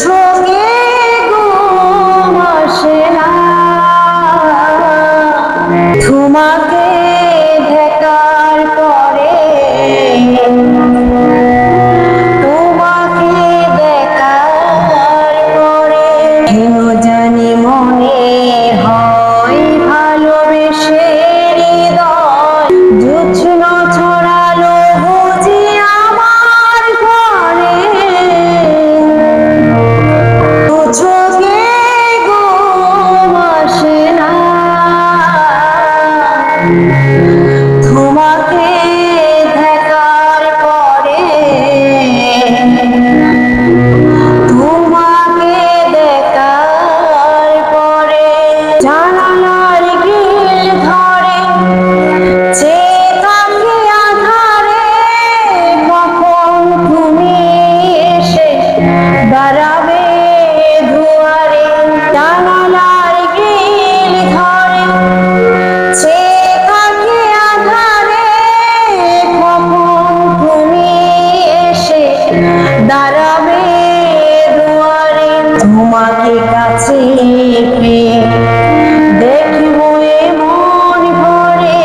চোখে ঘুম আসে না তোমাকে দেখার পরে, তোমাকে দেখার পরে কেন জানি মনে হয় ভালোবেসে হৃদয় জোছনা ছড়ালো বুঝি আমার ঘরে। চোখে ঘুম আসে না তোমাকে দেখার পরে, তোমাকে দেখার পরে জানালার গ্রিল ধরে চেয়ে থাকি আঁধারে, কখন তুমি এসে দাঁড়াবে দুয়ারে। জানালার গ্রিল ধরে চেয়ে থাকি আঁধারে, কখন তুমি এসে দাঁড়াবে দুয়ারে। তোমাকে কাছে পেয়ে দেখবো এ মন ভরে